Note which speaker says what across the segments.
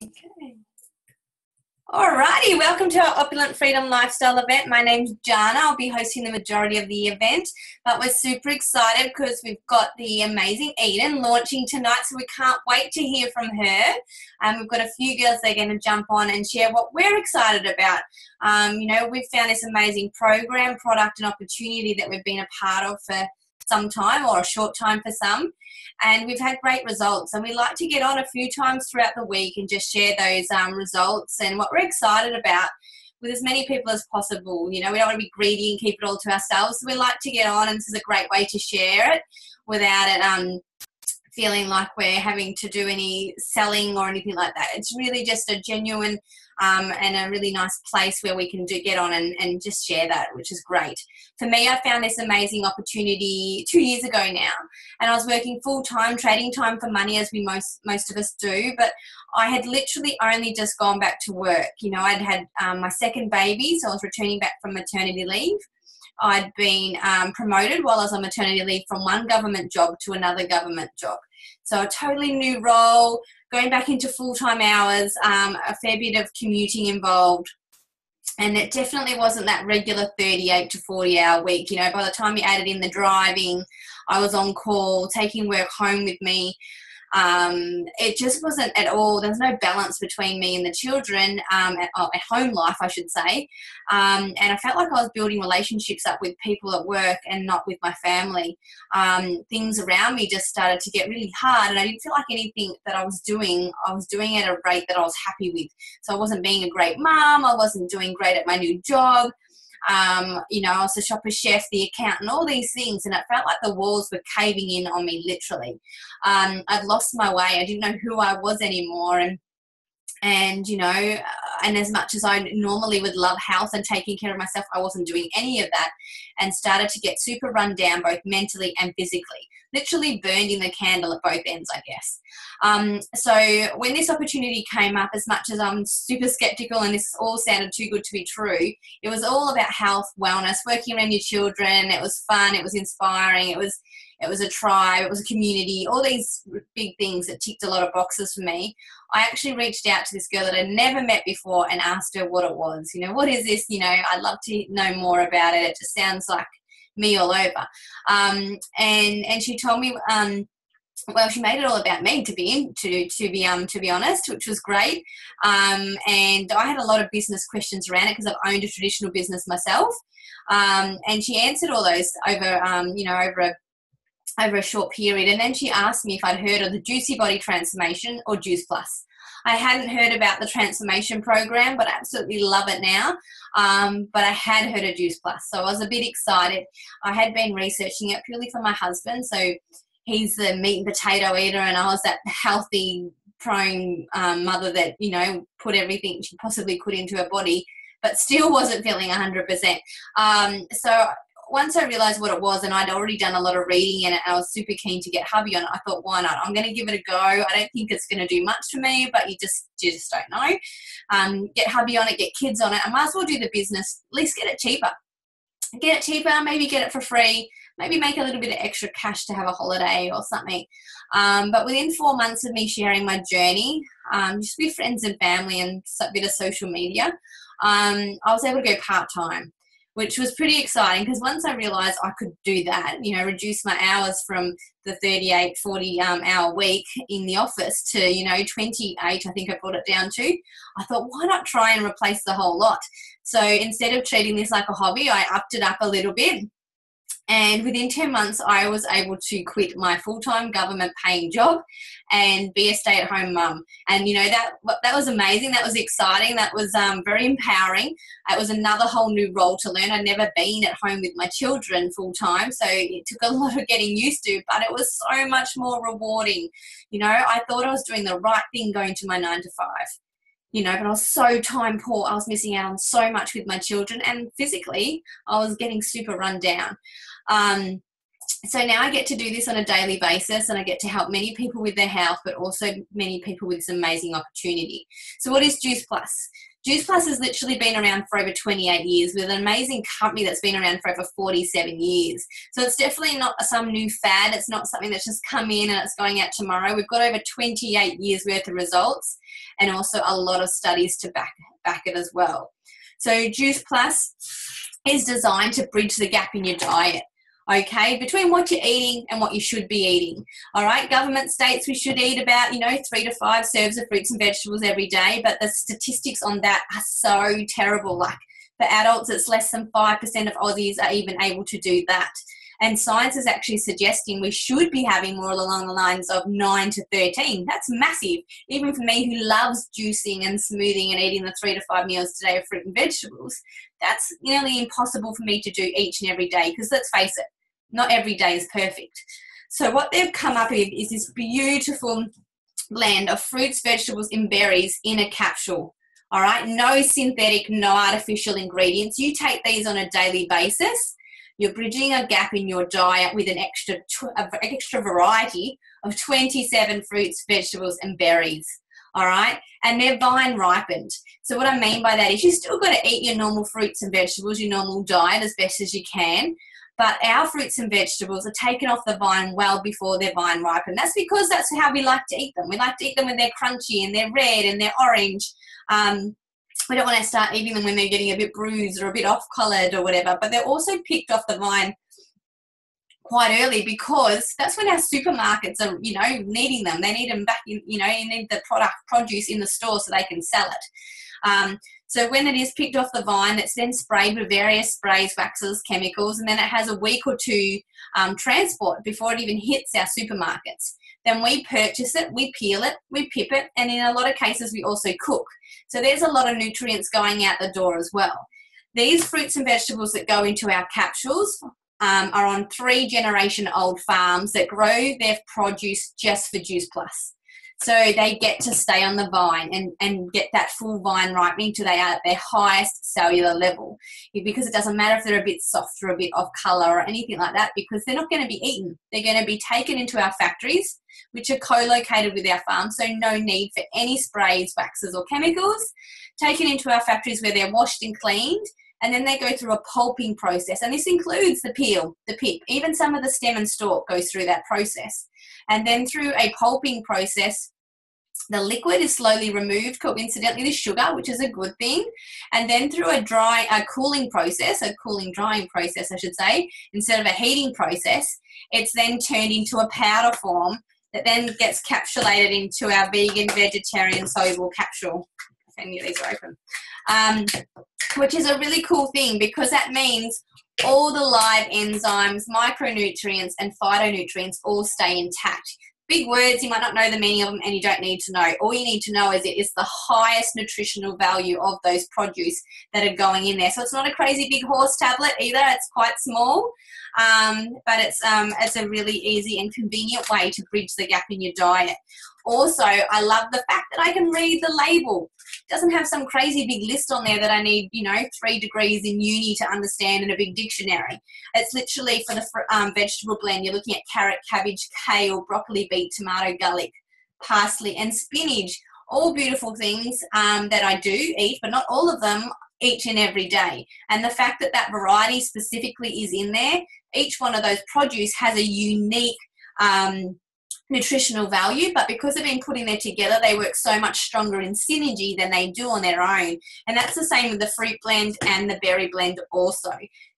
Speaker 1: Okay. Alrighty, welcome to our Opulent Freedom Lifestyle event. My name's Jana. I'll be hosting the majority of the event, but we're super excited because we've got the amazing Eden launching tonight, so we can't wait to hear from her. We've got a few girls that are going to jump on and share what we're excited about. We've found this amazing program, product and opportunity that we've been a part of for some time, or a short time for some, and we've had great results, and we like to get on a few times throughout the week and just share those results and what we're excited about with as many people as possible. We don't want to be greedy and keep it all to ourselves, so we like to get on, and this is a great way to share it without it feeling like we're having to do any selling or anything like that. It's really just a genuine and a really nice place where we can get on and just share that, which is great. For me, I found this amazing opportunity 2 years ago now, and I was working full-time, trading time for money, as we most of us do, but I had literally only just gone back to work. I'd had my second baby, so I was returning back from maternity leave. I'd been promoted while I was on maternity leave from one government job to another government job. So a totally new role, going back into full-time hours, a fair bit of commuting involved. And it definitely wasn't that regular 38 to 40 hour week. By the time you added in the driving, I was on call, taking work home with me. It just wasn't at all, there was no balance between me and the children, at home life, I should say. And I felt like I was building relationships up with people at work and not with my family. Things around me just started to get really hard, and I didn't feel like anything that I was doing at a rate that I was happy with. So I wasn't being a great mom, I wasn't doing great at my new job. I was the shopper chef, the accountant, all these things, and it felt like the walls were caving in on me, literally. I'd lost my way. I didn't know who I was anymore, and as much as I normally would love health and taking care of myself, I wasn't doing any of that, and started to get super run down, both mentally and physically. Literally burned in the candle at both ends, I guess. So when this opportunity came up, as much as I'm super skeptical and this all sounded too good to be true, it was all about health, wellness, working around your children. It was fun. It was inspiring. It was a tribe. It was a community. All these big things that ticked a lot of boxes for me. I actually reached out to this girl that I'd never met before and asked her what it was. What is this? I'd love to know more about it. It just sounds like me all over. And she told me, she made it all about me, to be honest, which was great. And I had a lot of business questions around it because I've owned a traditional business myself. And she answered all those over a short period. And then she asked me if I'd heard of the Juicy Body Transformation or Juice Plus. I hadn't heard about the transformation program, but I absolutely love it now. But I had heard of Juice Plus, so I was a bit excited. I had been researching it purely for my husband, so he's the meat and potato eater, and I was that healthy, prone mother that, put everything she possibly could into her body, but still wasn't feeling 100%. So once I realised what it was, and I'd already done a lot of reading in it, and I was super keen to get hubby on it, I thought, why not? I'm going to give it a go. I don't think it's going to do much for me, but you just don't know. Get hubby on it, get kids on it. I might as well do the business, at least get it cheaper. Maybe get it for free, maybe make a little bit of extra cash to have a holiday or something. But within 4 months of me sharing my journey, just with friends and family and a bit of social media, I was able to go part-time, which was pretty exciting, because once I realised I could do that, reduce my hours from the 38, 40 hour week in the office to, 28, I think I brought it down to, I thought, why not try and replace the whole lot? So instead of treating this like a hobby, I upped it up a little bit. And within 10 months, I was able to quit my full-time government-paying job and be a stay-at-home mum. And, that was amazing. That was exciting. That was very empowering. It was another whole new role to learn. I'd never been at home with my children full-time, so it took a lot of getting used to, but it was so much more rewarding. I thought I was doing the right thing going to my 9 to 5. But I was so time poor. I was missing out on so much with my children, and physically I was getting super run down. So now I get to do this on a daily basis, and I get to help many people with their health, but also many people with this amazing opportunity. So what is Juice Plus? Juice Plus has literally been around for over 28 years with an amazing company that's been around for over 47 years. So it's definitely not some new fad. It's not something that's just come in and it's going out tomorrow. We've got over 28 years worth of results and also a lot of studies to back it as well. So Juice Plus is designed to bridge the gap in your diet, okay, between what you're eating and what you should be eating. All right, government states we should eat about, 3 to 5 serves of fruits and vegetables every day, but the statistics on that are so terrible. Like for adults, it's less than 5% of Aussies are even able to do that. And science is actually suggesting we should be having more along the lines of 9 to 13. That's massive. Even for me who loves juicing and smoothing and eating the 3 to 5 meals today of fruit and vegetables, that's nearly impossible for me to do each and every day because let's face it, not every day is perfect. So what they've come up with is this beautiful blend of fruits, vegetables, and berries in a capsule. All right, no synthetic, no artificial ingredients. You take these on a daily basis. You're bridging a gap in your diet with an extra variety of 27 fruits, vegetables, and berries. All right, and they're vine ripened. So what I mean by that is you still got to eat your normal fruits and vegetables, your normal diet as best as you can. But our fruits and vegetables are taken off the vine well before they're vine ripened. That's because that's how we like to eat them. We like to eat them when they're crunchy and they're red and they're orange. We don't want to start eating them when they're getting a bit bruised or a bit off-coloured or whatever. But they're also picked off the vine quite early because that's when our supermarkets are, needing them. They need them back in, you need the produce in the store so they can sell it. So when it is picked off the vine, it's then sprayed with various sprays, waxes, chemicals, and then it has a week or two transport before it even hits our supermarkets. Then we purchase it, we peel it, we pip it, and in a lot of cases we also cook. So there's a lot of nutrients going out the door as well. These fruits and vegetables that go into our capsules are on 3-generation-old farms that grow their produce just for Juice Plus. So they get to stay on the vine and get that full vine ripening till they are at their highest cellular level. Because it doesn't matter if they're a bit soft or a bit off colour or anything like that because they're not going to be eaten. They're going to be taken into our factories, which are co-located with our farm, so no need for any sprays, waxes or chemicals. Taken into our factories where they're washed and cleaned, and then they go through a pulping process. And this includes the peel, the pip, even some of the stem and stalk goes through that process. And then through a pulping process, the liquid is slowly removed, coincidentally the sugar, which is a good thing. And then through a cooling process, a cooling drying process, I should say, instead of a heating process, it's then turned into a powder form that then gets capsulated into our vegan, vegetarian, soluble capsule. If any of these are open. Which is a really cool thing because that means all the live enzymes, micronutrients, and phytonutrients all stay intact. Big words, you might not know the meaning of them and you don't need to know. All you need to know is it is the highest nutritional value of those produce that are going in there. So it's not a crazy big horse tablet either. It's quite small, but it's a really easy and convenient way to bridge the gap in your diet. Also, I love the fact that I can read the label. It doesn't have some crazy big list on there that I need, 3 degrees in uni to understand in a big dictionary. It's literally for the vegetable blend. You're looking at carrot, cabbage, kale, broccoli, beet, tomato, garlic, parsley, and spinach. All beautiful things that I do eat, but not all of them each and every day. And the fact that that variety specifically is in there, each one of those produce has a unique nutritional value, but because they've been put in there together, they work so much stronger in synergy than they do on their own. And that's the same with the fruit blend and the berry blend also.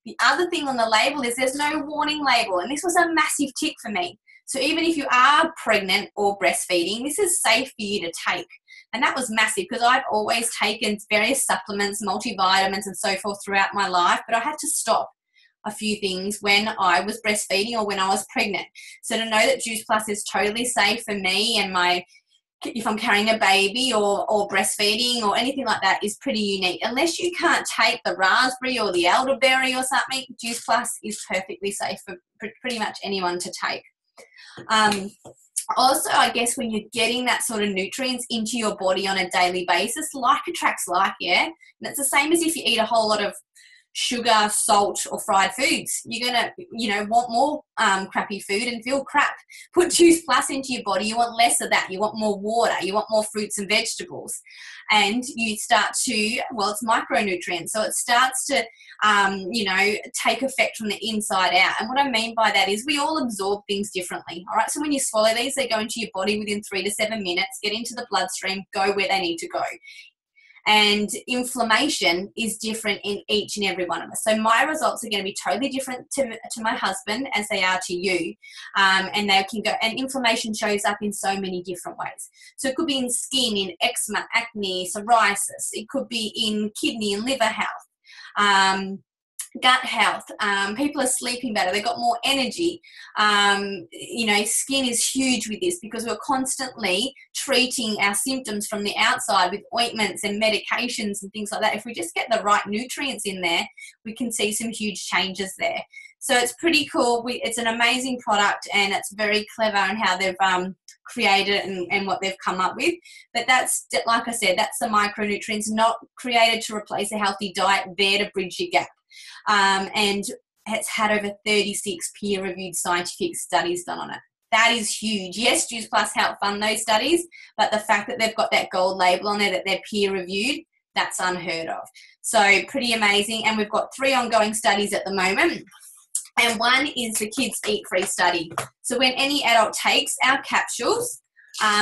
Speaker 1: The other thing on the label is there's no warning label, and this was a massive tick for me. So even if you are pregnant or breastfeeding, this is safe for you to take. And that was massive because I've always taken various supplements, multivitamins and so forth throughout my life, but I had to stop a few things when I was breastfeeding or when I was pregnant. So to know that Juice Plus is totally safe for me and if I'm carrying a baby or breastfeeding or anything like that is pretty unique. Unless you can't take the raspberry or the elderberry or something, Juice Plus is perfectly safe for pretty much anyone to take. Also, I guess when you're getting that sort of nutrients into your body on a daily basis, like attracts like, yeah? And it's the same as if you eat a whole lot of sugar, salt, or fried foods. You're going to, you know, want more crappy food and feel crap. Put Juice Plus into your body. You want less of that. You want more water. You want more fruits and vegetables. And you start to, well, it's micronutrients. So it starts to, you know, take effect from the inside out. And what I mean by that is we all absorb things differently. All right. So when you swallow these, they go into your body within 3 to 7 minutes, get into the bloodstream, go where they need to go. And inflammation is different in each and every one of us. So my results are going to be totally different to my husband as they are to you. And they can go, and inflammation shows up in so many different ways. So it could be in skin, in eczema, acne, psoriasis. It could be in kidney and liver health. Gut health, people are sleeping better, they've got more energy. You know, skin is huge with this because we're constantly treating our symptoms from the outside with ointments and medications and things like that. If we just get the right nutrients in there, we can see some huge changes there. So it's pretty cool. It's an amazing product, and it's very clever in how they've created it and what they've come up with. But that's, like I said, that's the micronutrients, not created to replace a healthy diet, there to bridge your gap. And it's had over 36 peer-reviewed scientific studies done on it. That is huge. Yes, Juice Plus helped fund those studies, but the fact that they've got that gold label on there, that they're peer-reviewed, that's unheard of. So pretty amazing. And we've got 3 ongoing studies at the moment. And one is the Kids Eat Free study. So when any adult takes our capsules,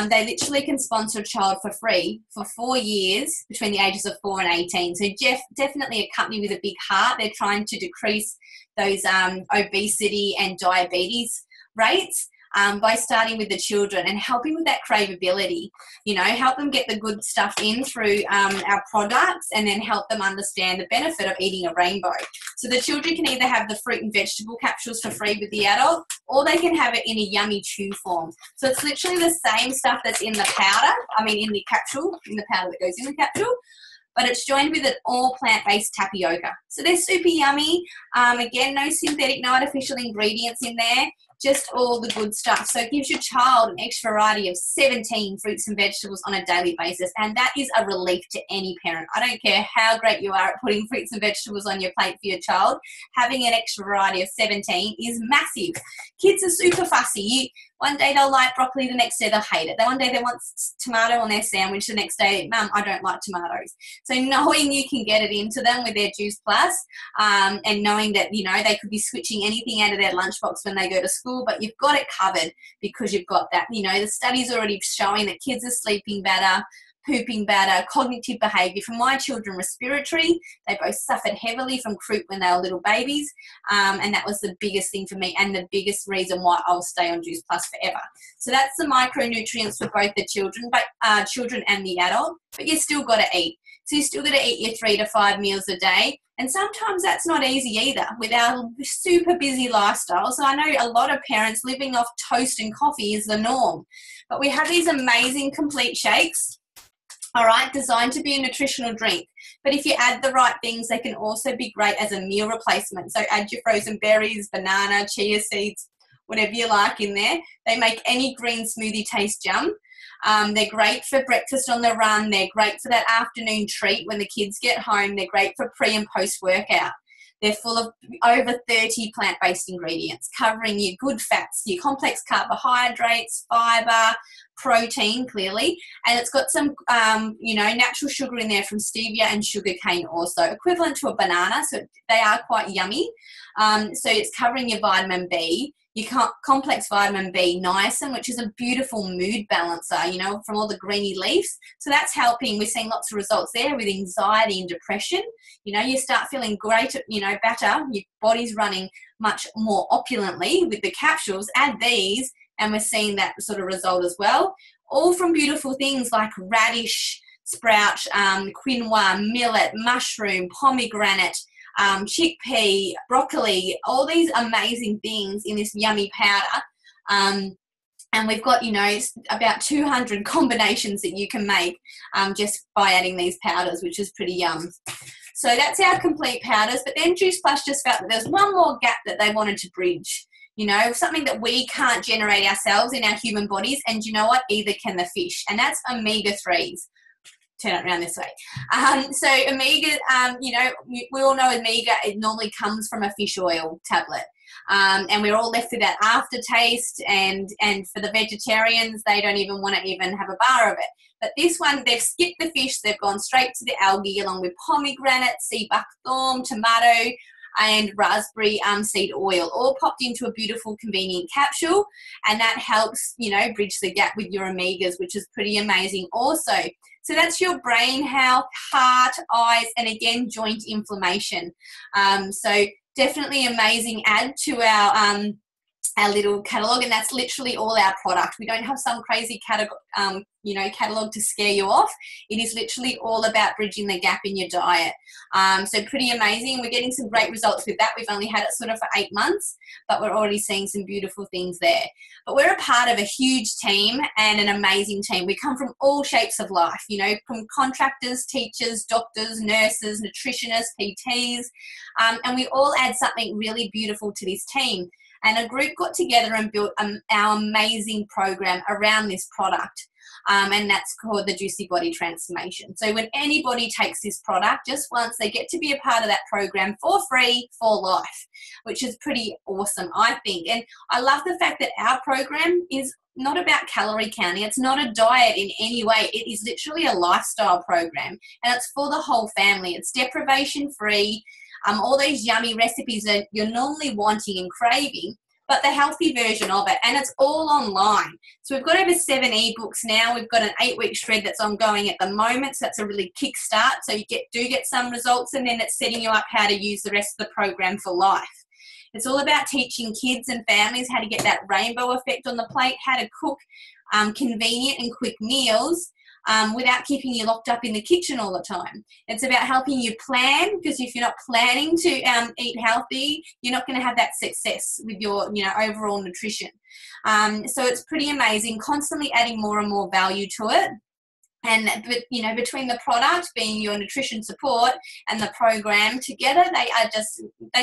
Speaker 1: they literally can sponsor a child for free for 4 years between the ages of 4 and 18. So definitely a company with a big heart. They're trying to decrease those obesity and diabetes rates by starting with the children and helping with that craveability. You know, help them get the good stuff in through our products, and then help them understand the benefit of eating a rainbow. So the children can either have the fruit and vegetable capsules for free with the adult, or they can have it in a yummy chew form. So it's literally the same stuff that's in the powder, in the capsule, in the powder that goes in the capsule, but it's joined with an all plant-based tapioca. So they're super yummy. Again, no synthetic, no artificial ingredients in there, just all the good stuff. So it gives your child an extra variety of 17 fruits and vegetables on a daily basis, and that is a relief to any parent. I don't care how great you are at putting fruits and vegetables on your plate for your child, having an extra variety of 17 is massive. Kids are super fussy. One day they'll like broccoli, the next day they'll hate it. Then one day they want tomato on their sandwich, the next day, Mum, I don't like tomatoes. So knowing you can get it into them with their Juice Plus, and knowing that, you know, they could be switching anything out of their lunchbox when they go to school, but you've got it covered because you've got that. You know, the studies are already showing that kids are sleeping better, pooping better, cognitive behaviour. For my children, respiratory, they both suffered heavily from croup when they were little babies, and that was the biggest thing for me and the biggest reason why I'll stay on Juice Plus forever. So that's the micronutrients for both the children, but children and the adult, but you still got to eat. So you still got to eat your 3 to 5 meals a day. And sometimes that's not easy either with our super busy lifestyle. So I know a lot of parents living off toast and coffee is the norm. But we have these amazing complete shakes, all right, designed to be a nutritional drink. But if you add the right things, they can also be great as a meal replacement. So add your frozen berries, banana, chia seeds, whatever you like in there. They make any green smoothie taste yum. They're great for breakfast on the run. They're great for that afternoon treat when the kids get home. They're great for pre and post workout. They're full of over 30 plant-based ingredients, covering your good fats, your complex carbohydrates, fiber, protein, clearly, and it's got some, you know, natural sugar in there from stevia and sugar cane also, equivalent to a banana, so they are quite yummy. So it's covering your vitamin B, your complex vitamin B niacin, which is a beautiful mood balancer, you know, from all the greeny leaves. So that's helping. We're seeing lots of results there with anxiety and depression. You know, you start feeling great, you know, better. Your body's running much more opulently with the capsules. Add these, and we're seeing that sort of result as well. All from beautiful things like radish, sprout, quinoa, millet, mushroom, pomegranate, chickpea, broccoli, all these amazing things in this yummy powder. And we've got, you know, about 200 combinations that you can make just by adding these powders, which is pretty yum. So that's our complete powders. But then Juice Plus just felt that there's one more gap that they wanted to bridge. You know, something that we can't generate ourselves in our human bodies. And you know what? Either can the fish. And that's omega-3s. turn it around this way. So omega, we all know omega, it normally comes from a fish oil tablet. And we're all left with that aftertaste, and for the vegetarians, they don't even want to even have a bar of it. But this one, they've skipped the fish, they've gone straight to the algae, along with pomegranate, sea buckthorn, tomato, and raspberry seed oil, all popped into a beautiful, convenient capsule, and that helps, bridge the gap with your omegas, which is pretty amazing also. So that's your brain health, heart, eyes, and again, joint inflammation. So definitely amazing add to our little catalogue, and that's literally all our product. We don't have some crazy catalogue to scare you off. It is literally all about bridging the gap in your diet. So pretty amazing. We're getting some great results with that. We've only had it sort of for 8 months, but we're already seeing some beautiful things there. But we're a part of a huge team and an amazing team. We come from all shapes of life, from contractors, teachers, doctors, nurses, nutritionists, PTs, and we all add something really beautiful to this team. And a group got together and built our amazing program around this product. And that's called the Juicy Body Transformation. So when anybody takes this product just once, they get to be a part of that program for free for life, which is pretty awesome, I think. And I love the fact that our program is not about calorie counting. It's not a diet in any way. It is literally a lifestyle program, and it's for the whole family. It's deprivation free. All those yummy recipes that you're normally wanting and craving, but the healthy version of it, and it's all online. So we've got over 7 ebooks now. We've got an 8-week shred that's ongoing at the moment, so that's a really kick start. So you do get some results, and then it's setting you up how to use the rest of the program for life. It's all about teaching kids and families how to get that rainbow effect on the plate, how to cook convenient and quick meals, without keeping you locked up in the kitchen all the time. It's about helping you plan, because if you're not planning to eat healthy, you're not going to have that success with your overall nutrition. So it's pretty amazing, constantly adding more and more value to it. And between the product being your nutrition support and the program together, they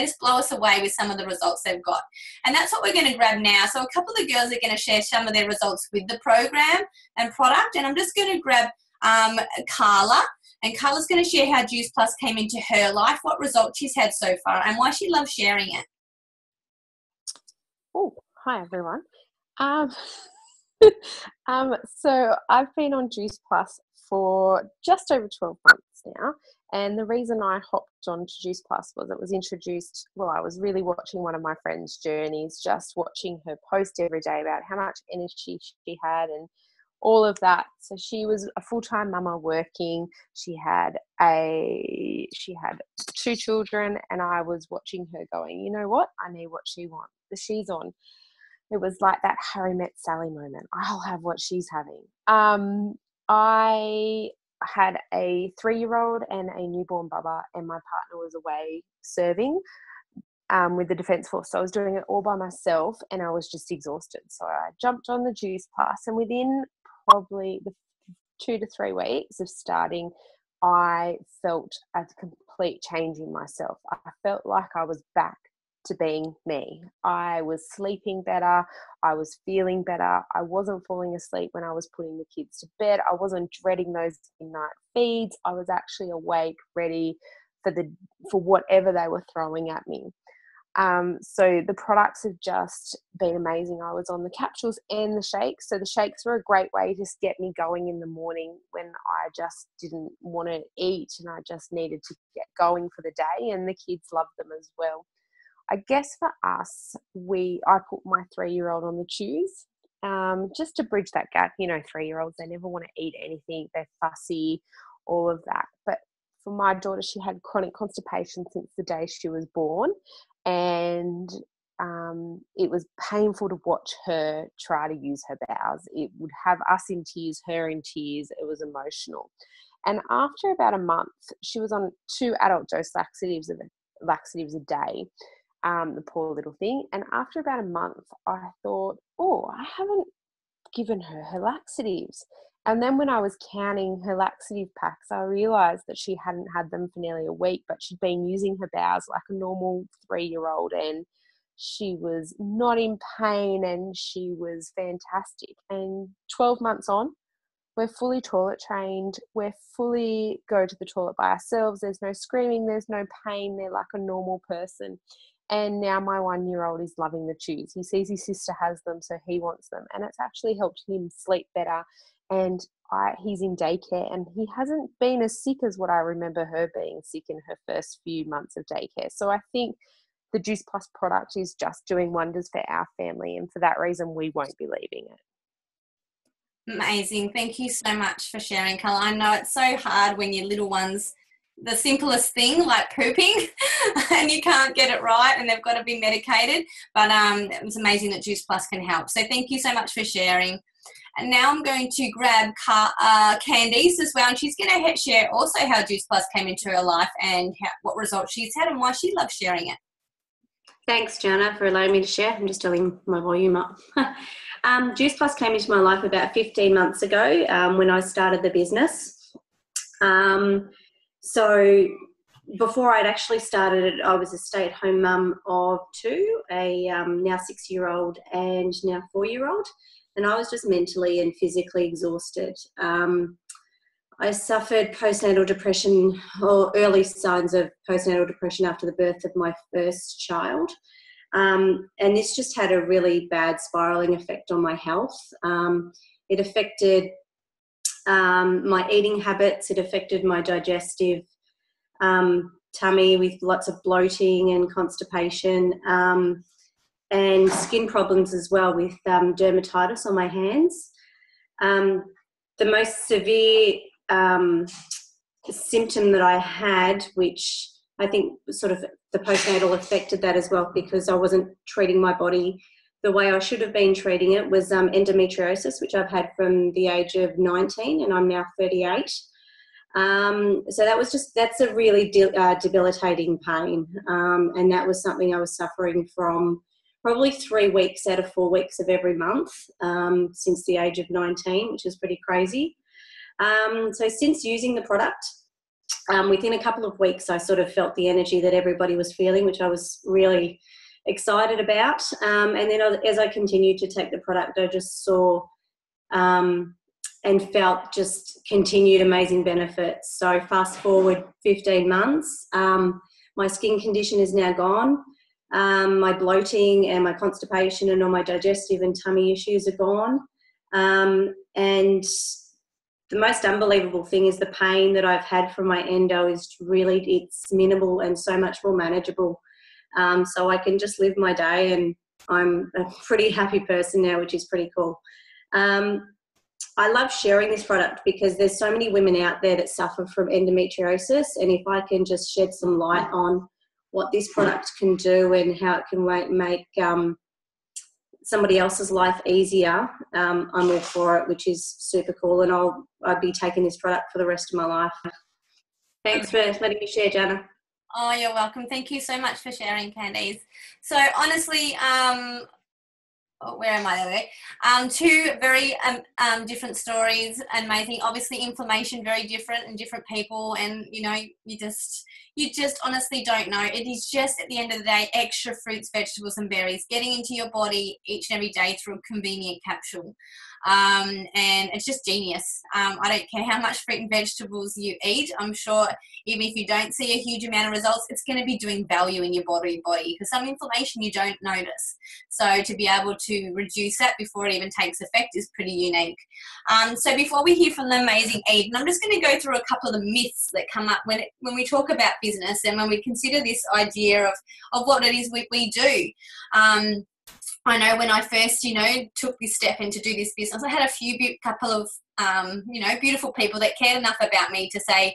Speaker 1: just blow us away with some of the results they've got. And that's what we're going to grab now. So a couple of the girls are going to share some of their results with the program and product. And I'm just going to grab Carla. And Carla's going to share how Juice Plus came into her life, what results she's had so far, and why she loves sharing it.
Speaker 2: Oh, hi everyone. So I've been on Juice Plus for just over 12 months now, and the reason I hopped onto Juice Plus was it was introduced, I was really watching one of my friend's journeys, just watching her post every day about how much energy she had and all of that. So she was a full-time mama working. She had 2 children, and I was watching her going, you know what, I need what she's on. It was like that Harry met Sally moment. I'll have what she's having. I had a 3-year-old and a newborn bubba, and my partner was away serving with the Defence Force. So I was doing it all by myself, and I was just exhausted. So I jumped on the Juice Plus, and within probably the 2 to 3 weeks of starting, I felt a complete change in myself. I felt like I was back to being me. I was sleeping better. I was feeling better. I wasn't falling asleep when I was putting the kids to bed. I wasn't dreading those midnight feeds. I was actually awake, ready for whatever they were throwing at me. So the products have just been amazing. I was on the capsules and the shakes. So the shakes were a great way to get me going in the morning when I just didn't want to eat and I just needed to get going for the day, and the kids loved them as well. I guess for us, I put my 3-year-old on the chews, just to bridge that gap. 3-year-olds, they never want to eat anything. They're fussy, all of that. But for my daughter, she had chronic constipation since the day she was born. And it was painful to watch her try to use her bowels. It would have us in tears, her in tears. It was emotional. And after about a month, she was on 2 adult dose laxatives a day. The poor little thing. And after about a month, I thought, I haven't given her laxatives. And then when I was counting her laxative packs, I realised that she hadn't had them for nearly a week, but she'd been using her bowels like a normal 3-year-old, and she was not in pain, and she was fantastic. And 12 months on, we're fully toilet trained. We're fully go to the toilet by ourselves. There's no screaming. There's no pain. They're like a normal person. And now my 1-year-old is loving the chews. He sees his sister has them, so he wants them. And it's actually helped him sleep better. And he's in daycare, and he hasn't been as sick as what I remember her being sick in her first few months of daycare. So I think the Juice Plus product is just doing wonders for our family, and for that reason, we won't be leaving it.
Speaker 1: Amazing. Thank you so much for sharing, Carla. I know it's so hard when your little ones, the simplest thing like pooping and you can't get it right and they've got to be medicated, but it was amazing that Juice Plus can help. So thank you so much for sharing. And now I'm going to grab Candice as well, and she's going to share also how Juice Plus came into her life and what results she's had and why she loves sharing it.
Speaker 3: Thanks, Jana, for allowing me to share. I'm just turning my volume up. Juice Plus came into my life about 15 months ago when I started the business. So before I'd actually started it, I was a stay-at-home mum of two, a now 6-year-old and now 4-year-old, and I was just mentally and physically exhausted. I suffered postnatal depression, or early signs of postnatal depression after the birth of my first child. And this just had a really bad spiraling effect on my health. It affected my eating habits. It affected my digestive tummy with lots of bloating and constipation, and skin problems as well with dermatitis on my hands. The most severe symptom that I had, which I think sort of the postnatal affected that as well, because I wasn't treating my body the way I should have been treating it, was endometriosis, which I've had from the age of 19 and I'm now 38. So that's a really debilitating pain. And that was something I was suffering from probably 3 weeks out of 4 weeks of every month since the age of 19, which is pretty crazy. So since using the product, within a couple of weeks, I sort of felt the energy that everybody was feeling, which I was really excited about. And then as I continued to take the product, I just saw and felt just continued amazing benefits. So fast forward 15 months, my skin condition is now gone. My bloating and my constipation and all my digestive and tummy issues are gone. And the most unbelievable thing is the pain that I've had from my endo is really, it's minimal and so much more manageable. So I can just live my day, and I'm a pretty happy person now, which is pretty cool. I love sharing this product because there's so many women out there that suffer from endometriosis, and if I can just shed some light on what this product can do and how it can make somebody else's life easier, I'm all for it, which is super cool, and I'll be taking this product for the rest of my life. Thanks for letting me share, Jana.
Speaker 1: Oh, you're welcome. Thank you so much for sharing, Candice. So honestly, where am I there? Two very different stories, amazing. Obviously, inflammation very different in different people, and you just honestly don't know. It is just at the end of the day, extra fruits, vegetables, and berries getting into your body each and every day through a convenient capsule. And it's just genius. I don't care how much fruit and vegetables you eat. I'm sure even if you don't see a huge amount of results, it's going to be doing value in your body because some inflammation you don't notice. So to be able to reduce that before it even takes effect is pretty unique. So before we hear from the amazing Eden, I'm just going to go through a couple of the myths that come up when we talk about business and when we consider this idea of what it is we do. I know when I first, took this step in to do this business, I had a couple of, beautiful people that cared enough about me to say,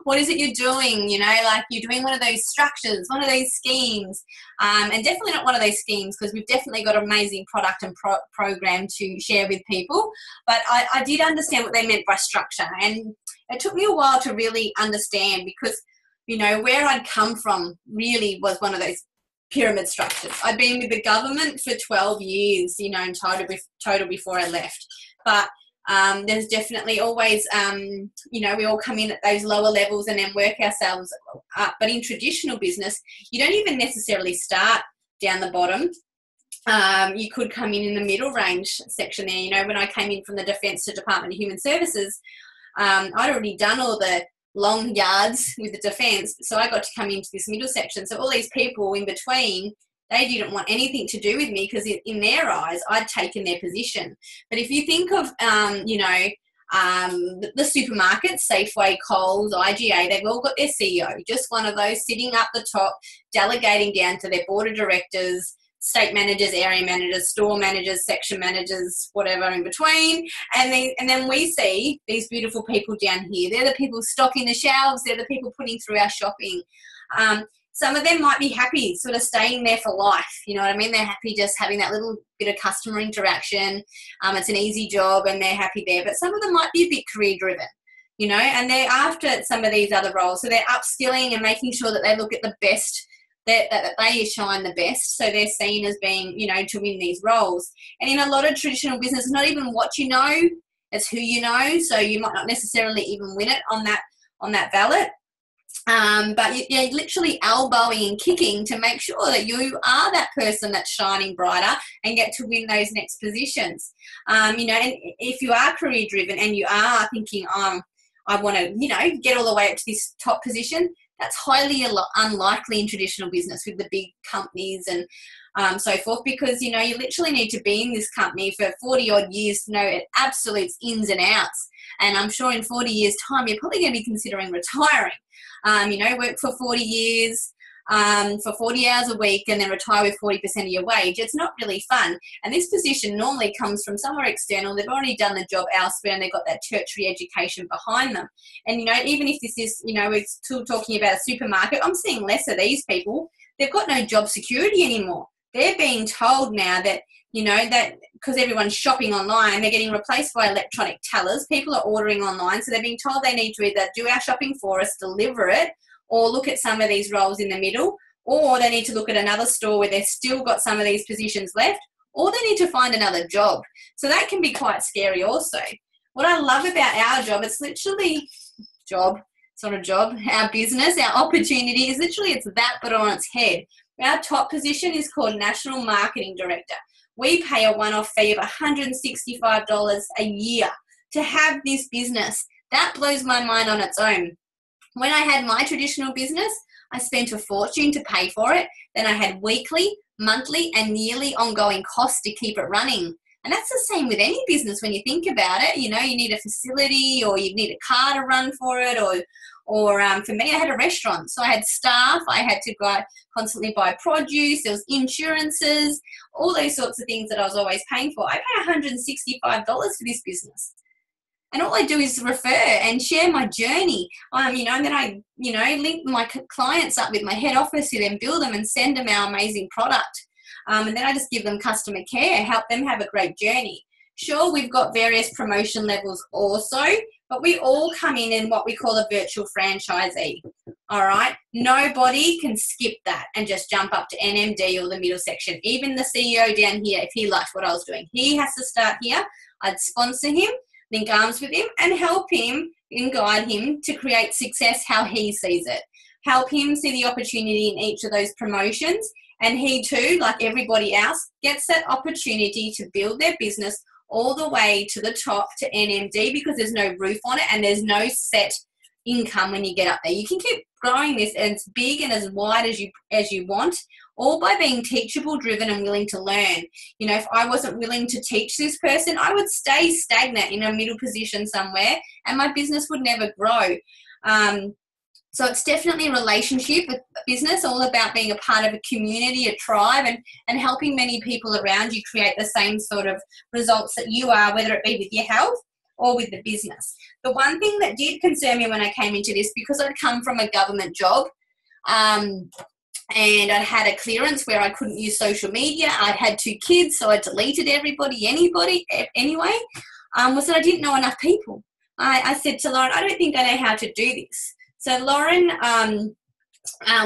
Speaker 1: what is it you're doing? Like you're doing one of those structures, one of those schemes, and definitely not one of those schemes because we've definitely got an amazing product and program to share with people. But I did understand what they meant by structure, and it took me a while to really understand because, where I'd come from really was one of those pyramid structures. I'd been with the government for 12 years, in total before I left. But there's definitely always, we all come in at those lower levels and then work ourselves up. But in traditional business, you don't even necessarily start down the bottom. You could come in the middle range section there. You know, when I came in from the Defence to Department of Human Services, I'd already done all the long yards with the Defence, so I got to come into this middle section. So all these people in between, they didn't want anything to do with me because in their eyes, I'd taken their position. But if you think of, you know, the supermarkets, Safeway, Coles, IGA, they've all got their CEO, just one of those sitting up the top, delegating down to their board of directors, state managers, area managers, store managers, section managers, whatever in between. And then we see these beautiful people down here. They're the people stocking the shelves. They're the people putting through our shopping. Some of them might be happy sort of staying there for life. You know what I mean? They're happy just having that little bit of customer interaction. It's an easy job and they're happy there. But some of them might be a bit career driven, you know, and they're after some of these other roles. So they're upskilling and making sure that they look at the best, that they shine the best. So they're seen as being, you know, to win these roles. And in a lot of traditional business, it's not even what you know, it's who you know. So you might not necessarily even win it on that ballot. But you're literally elbowing and kicking to make sure that you are that person that's shining brighter and get to win those next positions. You know, and if you are career driven and you are thinking, I want to, you know, get all the way up to this top position, that's highly unlikely in traditional business with the big companies and so forth, because, you know, you literally need to be in this company for 40 odd years to know it absolute ins and outs. And I'm sure in 40 years time, you're probably going to be considering retiring. You know, work for 40 years, for 40 hours a week and then retire with 40% of your wage. It's not really fun. And this position normally comes from somewhere external. They've already done the job elsewhere and they've got that tertiary education behind them. And, you know, even if this is, you know, we're still talking about a supermarket, I'm seeing less of these people. They've got no job security anymore. They're being told now that, you know, that because everyone's shopping online, they're getting replaced by electronic tellers. People are ordering online, so they're being told they need to either do our shopping for us, deliver it, or look at some of these roles in the middle, or they need to look at another store where they've still got some of these positions left, or they need to find another job. So that can be quite scary also. What I love about our job, it's literally our business, our opportunity is literally it's that but on its head. Our top position is called National Marketing Director. We pay a one-off fee of $165 a year to have this business. That blows my mind on its own. When I had my traditional business, I spent a fortune to pay for it. Then I had weekly, monthly, and yearly ongoing costs to keep it running. And that's the same with any business when you think about it. You know, you need a facility or you need a car to run for it, or for me, I had a restaurant. So I had staff, I had to constantly buy produce, there was insurances, all those sorts of things that I was always paying for. I pay $165 for this business. And all I do is refer and share my journey. You know, and then I, you know, link my clients up with my head office who then bill them and send them our amazing product. And then I just give them customer care, help them have a great journey. Sure, we've got various promotion levels also, but we all come in what we call a virtual franchisee. All right. Nobody can skip that and just jump up to NMD or the middle section. Even the CEO down here, if he liked what I was doing, he has to start here. I'd sponsor him, link arms with him and help him and guide him to create success how he sees it. Help him see the opportunity in each of those promotions. And he too, like everybody else, gets that opportunity to build their business all the way to the top to NMD, because there's no roof on it and there's no set income when you get up there. You can keep growing this as big and as wide as you want, all by being teachable, driven and willing to learn. You know, if I wasn't willing to teach this person, I would stay stagnant in a middle position somewhere and my business would never grow. So it's definitely a relationship with business, all about being a part of a community, a tribe, and helping many people around you create the same sort of results that you are, whether it be with your health or with the business. The one thing that did concern me when I came into this, because I'd come from a government job, and I had a clearance where I couldn't use social media. I had 2 kids, so I deleted anyway, was that I didn't know enough people. I said to Lauren, I don't think I know how to do this. So Lauren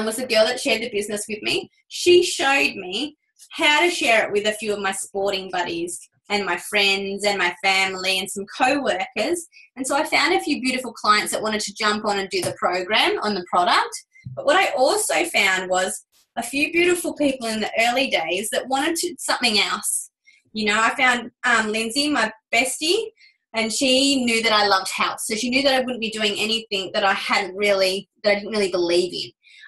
Speaker 1: was the girl that shared the business with me. She showed me how to share it with a few of my sporting buddies and my friends and my family and some co-workers. And so I found a few beautiful clients that wanted to jump on and do the program on the product. But what I also found was a few beautiful people in the early days that wanted something else. You know, I found Lindsay, my bestie, and she knew that I loved health. So she knew that I wouldn't be doing anything that I didn't really believe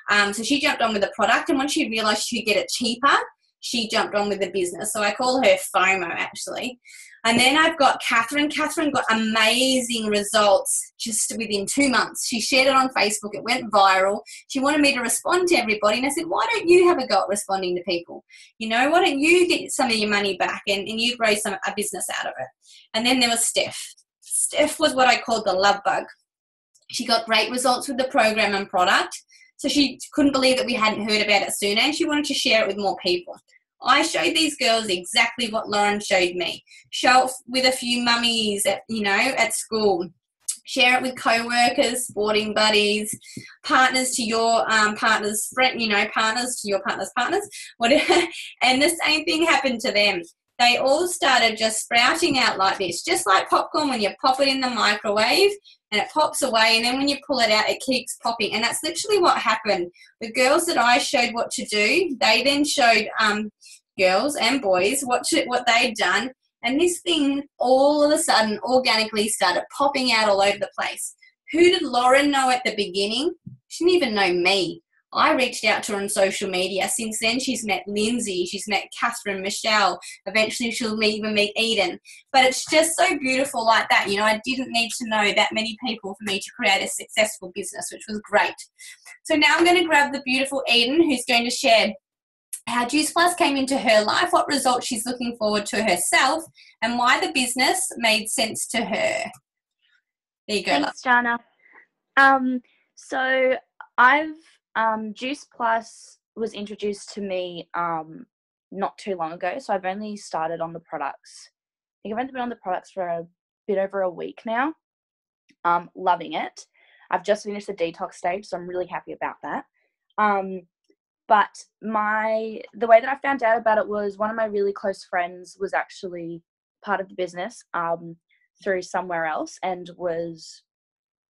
Speaker 1: in. So she jumped on with the product, and once she realised she could get it cheaper, she jumped on with the business. So I call her FOMO, actually. And then I've got Catherine. Catherine got amazing results just within 2 months. She shared it on Facebook. It went viral. She wanted me to respond to everybody. And I said, why don't you have a go at responding to people? You know, why don't you get some of your money back and you grow a business out of it? And then there was Steph. Steph was what I called the love bug. She got great results with the program and product. So she couldn't believe that we hadn't heard about it sooner, and she wanted to share it with more people. I showed these girls exactly what Lauren showed me. Show it with a few mummies at school. Share it with co-workers, sporting buddies, partners to your partner's friend, partners to your partner's partners, whatever. And the same thing happened to them. They all started just sprouting out like this, just like popcorn when you pop it in the microwave and it pops away, and then when you pull it out, it keeps popping. And that's literally what happened. The girls that I showed what to do, they then showed girls and boys what they'd done, and this thing all of a sudden organically started popping out all over the place. Who did Lauren know at the beginning? She didn't even know me. I reached out to her on social media. Since then, she's met Lindsay, she's met Catherine, Michelle. Eventually, she'll even meet Eden. But it's just so beautiful like that. You know, I didn't need to know that many people for me to create a successful business, which was great. So now I'm going to grab the beautiful Eden, who's going to share how Juice Plus came into her life, what results she's looking forward to herself, and why the business made sense to her. There you go.
Speaker 4: Thanks, Jana. So I've Juice Plus was introduced to me not too long ago, so I've only started on the products. I think I've only been on the products for a bit over a week now. Loving it. I've just finished the detox stage, so I'm really happy about that. But the way that I found out about it was one of my really close friends was actually part of the business through somewhere else and was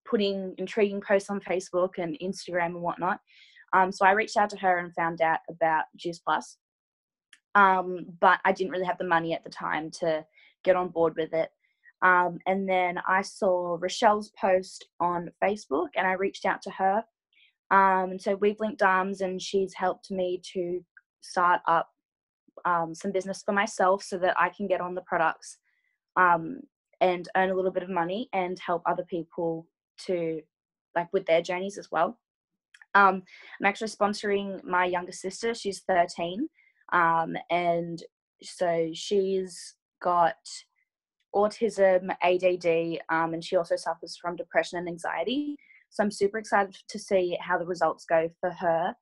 Speaker 4: putting intriguing posts on Facebook and Instagram and whatnot. So I reached out to her and found out about Juice Plus. But I didn't really have the money at the time to get on board with it. And then I saw Rochelle's post on Facebook and I reached out to her. And so we've linked arms and she's helped me to start up some business for myself so that I can get on the products and earn a little bit of money and help other people to with their journeys as well. I'm actually sponsoring my younger sister. She's 13. And so she's got autism, ADD, and she also suffers from depression and anxiety. So I'm super excited to see how the results go for her.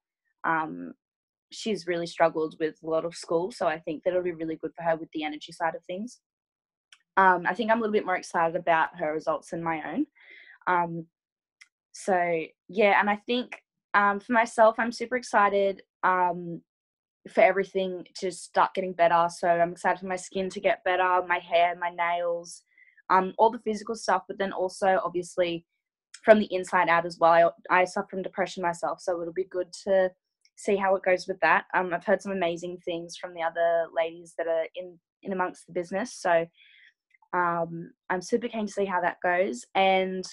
Speaker 4: She's really struggled with a lot of school, so I think that it'll be really good for her with the energy side of things. I think I'm a little bit more excited about her results than my own. So yeah, and I think for myself, I'm super excited for everything to start getting better. So I'm excited for my skin to get better, my hair, my nails, all the physical stuff, but then also obviously from the inside out as well. I suffer from depression myself, so it'll be good to see how it goes with that. I've heard some amazing things from the other ladies that are in amongst the business, so I'm super keen to see how that goes, and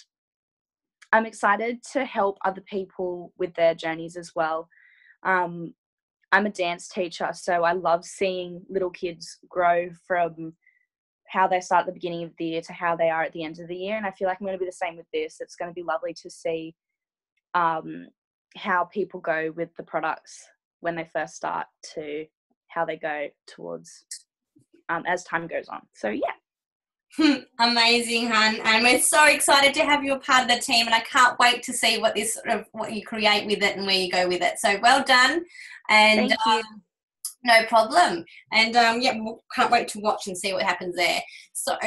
Speaker 4: I'm excited to help other people with their journeys as well. I'm a dance teacher, so I love seeing little kids grow from how they start at the beginning of the year to how they are at the end of the year. And I feel like I'm going to be the same with this. It's going to be lovely to see how people go with the products when they first start to how they go towards as time goes on. So yeah.
Speaker 1: Amazing, hun. And we're so excited to have you a part of the team, and I can't wait to see what you create with it and where you go with it. So well done. And
Speaker 4: thank you.
Speaker 1: No problem. And yeah, can't wait to watch and see what happens there. So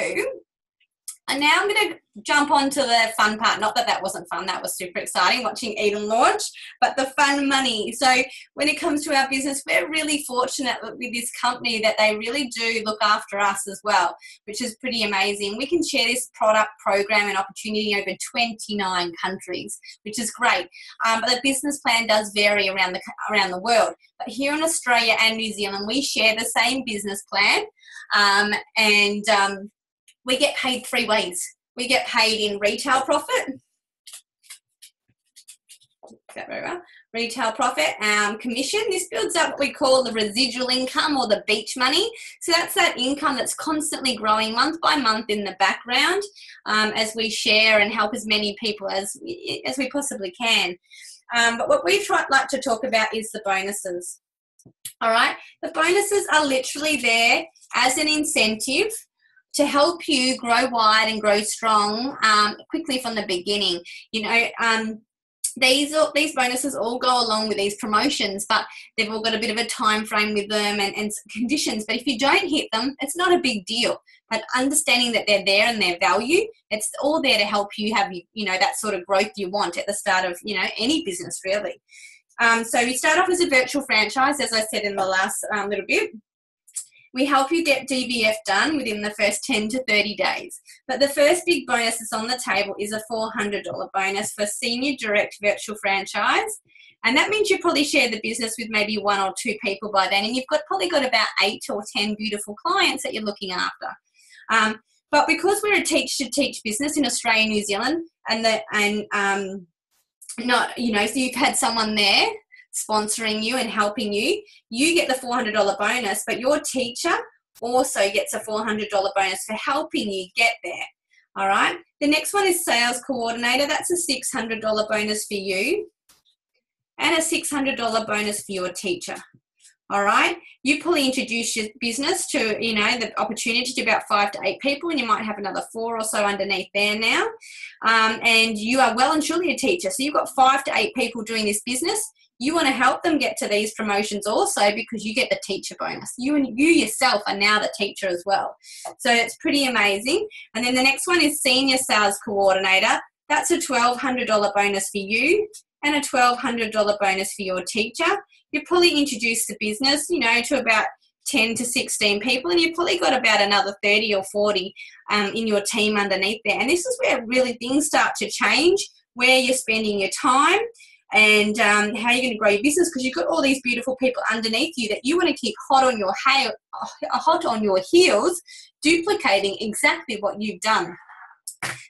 Speaker 1: And now I'm going to jump on to the fun part. Not that that wasn't fun. That was super exciting watching Eden launch, but the fun money. So when it comes to our business, we're really fortunate with this company that they really do look after us as well, which is pretty amazing. We can share this product, program and opportunity over 29 countries, which is great. But the business plan does vary around the world. But here in Australia and New Zealand, we share the same business plan, we get paid 3 ways. We get paid in retail profit. That very well. Retail profit, commission. This builds up what we call the residual income or the beach money. So that's that income that's constantly growing month by month in the background as we share and help as many people as we possibly can. But what we like to talk about is the bonuses. All right. The bonuses are literally there as an incentive to help you grow wide and grow strong quickly from the beginning. You know, these bonuses all go along with these promotions, but they've all got a bit of a time frame with them and conditions. But if you don't hit them, it's not a big deal. But understanding that they're there and their value, it's all there to help you have, you know, that sort of growth you want at the start of, you know, any business really. So we start off as a virtual franchise, as I said in the last little bit. We help you get DVF done within the first 10 to 30 days. But the first big bonus that's on the table is a $400 bonus for senior direct virtual franchise. And that means you probably share the business with maybe 1 or 2 people by then. And you've probably got about 8 or 10 beautiful clients that you're looking after. But because we're a teach-to-teach business in Australia and New Zealand, not, you know, so you've had someone there sponsoring you and helping you, you get the $400 bonus, but your teacher also gets a $400 bonus for helping you get there. All right. The next one is sales coordinator. That's a $600 bonus for you and a $600 bonus for your teacher. All right. You probably introduce your business to, you know, the opportunity to about 5 to 8 people, and you might have another 4 or so underneath there now. And you are well and truly a teacher. So you've got 5 to 8 people doing this business. You want to help them get to these promotions also because you get the teacher bonus. You yourself are now the teacher as well. So it's pretty amazing. And then the next one is senior sales coordinator. That's a $1,200 bonus for you and a $1,200 bonus for your teacher. You probably introduce the business, you know, to about 10 to 16 people, and you've probably got about another 30 or 40 in your team underneath there. And this is where really things start to change, where you're spending your time and how you're going to grow your business, because you've got all these beautiful people underneath you that you want to keep hot on your heels, duplicating exactly what you've done.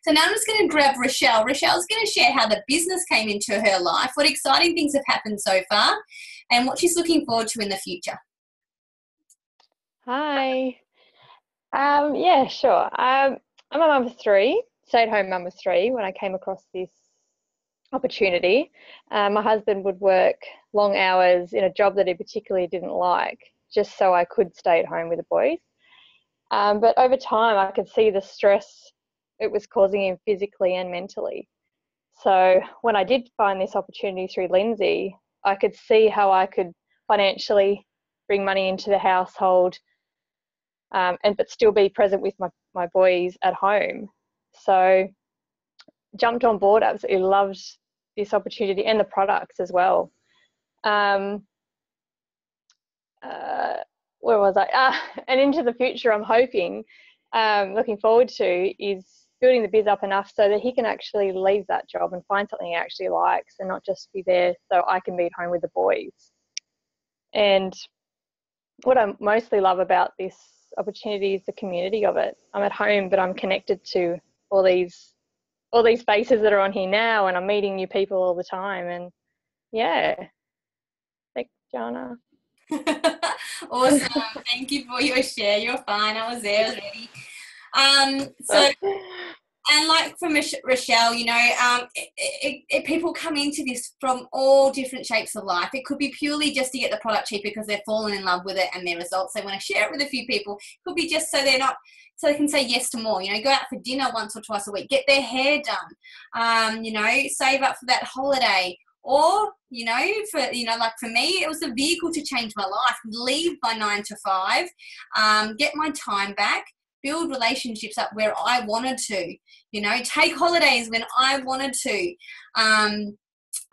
Speaker 1: So now I'm just going to grab Rochelle. Rochelle's going to share how the business came into her life, what exciting things have happened so far, and what she's looking forward to in the future.
Speaker 5: Hi. Yeah, sure. I'm a mum of 3, stay-at-home mum of 3 when I came across this opportunity. My husband would work long hours in a job that he particularly didn't like, just so I could stay at home with the boys. But over time, I could see the stress it was causing him physically and mentally. So when I did find this opportunity through Lindsay, I could see how I could financially bring money into the household but still be present with my boys at home. So jumped on board, absolutely loved this opportunity and the products as well. Where was I? And into the future, I'm hoping, looking forward to, is building the biz up enough so that he can actually leave that job and find something he actually likes and not just be there so I can be at home with the boys. And what I mostly love about this opportunity is the community of it. I'm at home, but I'm connected to all these faces that are on here now, and I'm meeting new people all the time. And yeah, thanks, Jana.
Speaker 1: Awesome. Thank you for your share. You're fine. I was there already. And like for Rochelle, you know, people come into this from all different shapes of life. It could be purely just to get the product cheap because they've fallen in love with it and their results. They want to share it with a few people. It could be just so they can say yes to more. You know, go out for dinner once or twice a week, get their hair done. You know, save up for that holiday. Or, you know, like for me, it was a vehicle to change my life. Leave my 9 to 5, get my time back, build relationships up where I wanted to, you know, take holidays when I wanted to.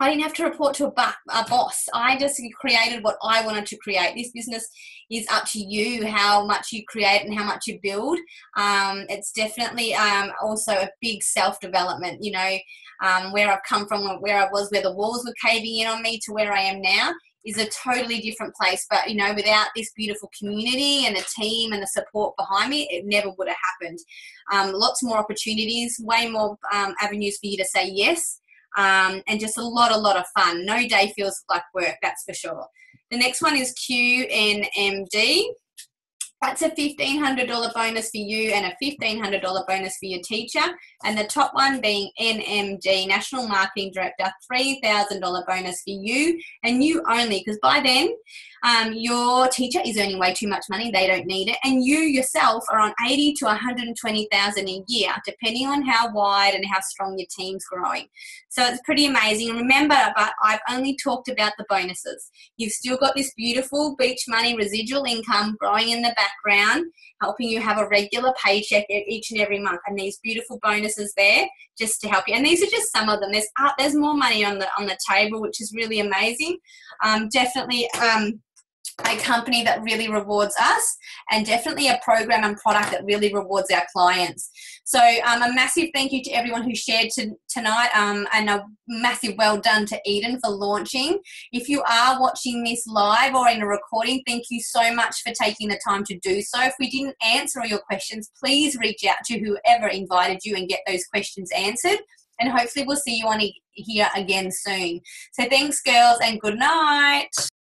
Speaker 1: I didn't have to report to a boss. I just created what I wanted to create. This business is up to you, how much you create and how much you build. It's definitely also a big self-development, you know, where I've come from, where I was, where the walls were caving in on me to where I am now is a totally different place. But, you know, without this beautiful community and the team and the support behind me, it never would have happened. Lots more opportunities, way more avenues for you to say yes. And just a lot of fun. No day feels like work, that's for sure. The next one is QNMD. That's a $1,500 bonus for you and a $1,500 bonus for your teacher. And the top one being NMD, National Marketing Director, $3,000 bonus for you and you only, because by then your teacher is earning way too much money. They don't need it. And you yourself are on $80,000 to $120,000 a year, depending on how wide and how strong your team's growing. So it's pretty amazing. Remember, but I've only talked about the bonuses. You've still got this beautiful beach money residual income growing in the background, helping you have a regular paycheck each and every month, and these beautiful bonuses there just to help you. And these are just some of them. There's more money on the table, which is really amazing. Definitely a company that really rewards us, and definitely a program and product that really rewards our clients. So a massive thank you to everyone who shared tonight, and a massive well done to Eden for launching. If you are watching this live or in a recording, thank you so much for taking the time to do so. If we didn't answer all your questions, please reach out to whoever invited you and get those questions answered. And hopefully we'll see you on here again soon. So thanks, girls, and good night.